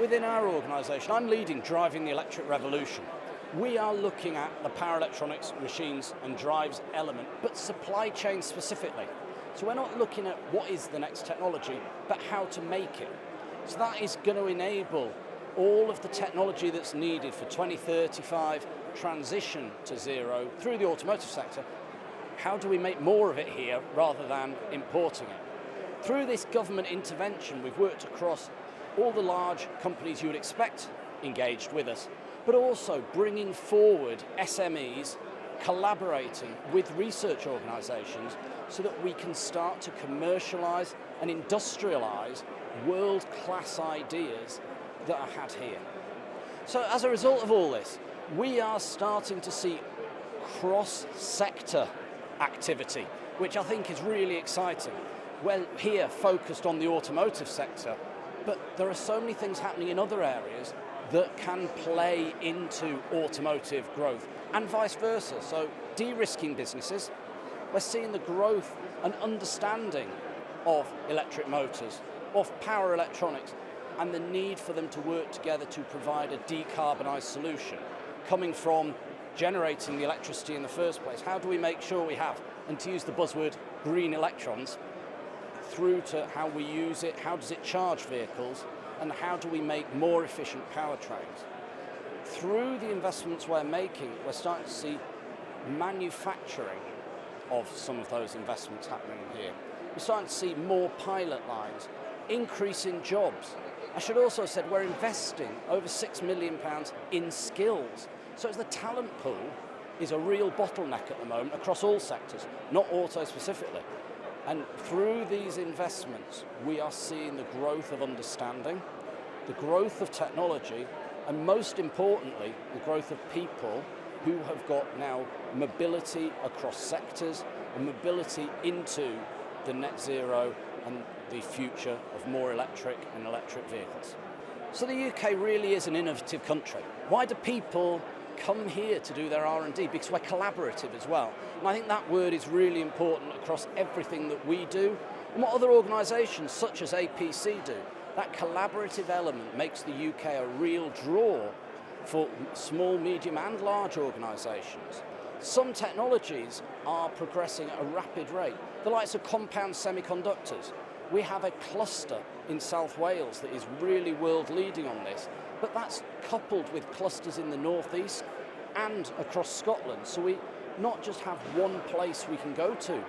within our organisation, I'm leading Driving the Electric Revolution. We are looking at the power electronics, machines and drives element, but supply chain specifically. So we're not looking at what is the next technology, but how to make it. So that is going to enable all of the technology that's needed for 2035 transition to zero through the automotive sector. How do we make more of it here rather than importing it? Through this government intervention, we've worked across all the large companies you would expect engaged with us, but also bringing forward SMEs, collaborating with research organisations so that we can start to commercialise and industrialise world-class ideas that are had here. So as a result of all this, we are starting to see cross-sector activity, which I think is really exciting. Well, here focused on the automotive sector, but there are so many things happening in other areas that can play into automotive growth and vice versa. So de-risking businesses, we're seeing the growth and understanding of electric motors, of power electronics, and the need for them to work together to provide a decarbonised solution. Coming from generating the electricity in the first place, how do we make sure we have, and to use the buzzword, green electrons, through to how we use it, how does it charge vehicles, and how do we make more efficient powertrains? Through the investments we're making, we're starting to see manufacturing of some of those investments happening here. We're starting to see more pilot lines, increase in jobs. I should also have said we're investing over £6 million in skills. So the talent pool is a real bottleneck at the moment across all sectors, not auto specifically. And through these investments, we are seeing the growth of understanding, the growth of technology, and most importantly, the growth of people who have got now mobility across sectors and mobility into the net zero and the future of more electric and electric vehicles. So the UK really is an innovative country. Why do people come here to do their R&D? Because we're collaborative as well. And I think that word is really important across everything that we do and what other organisations such as APC do. That collaborative element makes the UK a real draw for small, medium and large organisations. Some technologies are progressing at a rapid rate. The likes of compound semiconductors. We have a cluster in South Wales that is really world leading on this, but that's coupled with clusters in the northeast and across Scotland. So we not just have one place we can go to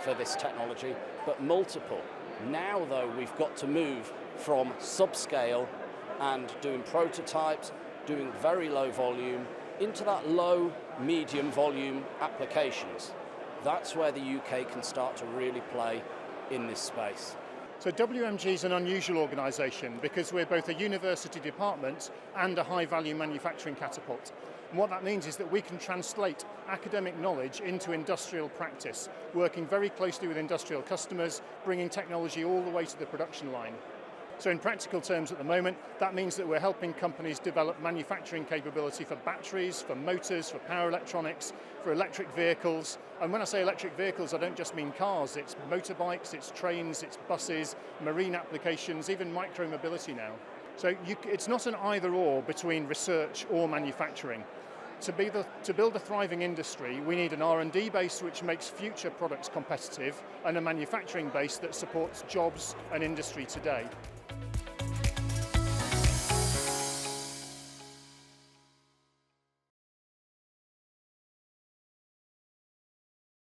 for this technology, but multiple. Now though, we've got to move from subscale and doing prototypes, doing very low volume, into that low, medium volume applications. That's where the UK can start to really play in this space. So WMG is an unusual organisation because we're both a university department and a high-value manufacturing catapult. And what that means is that we can translate academic knowledge into industrial practice, working very closely with industrial customers, bringing technology all the way to the production line. So in practical terms at the moment, that means that we're helping companies develop manufacturing capability for batteries, for motors, for power electronics, for electric vehicles. And when I say electric vehicles, I don't just mean cars, it's motorbikes, it's trains, it's buses, marine applications, even micro-mobility now. So it's not an either-or between research or manufacturing. To build a thriving industry, we need an R&D base which makes future products competitive and a manufacturing base that supports jobs and industry today.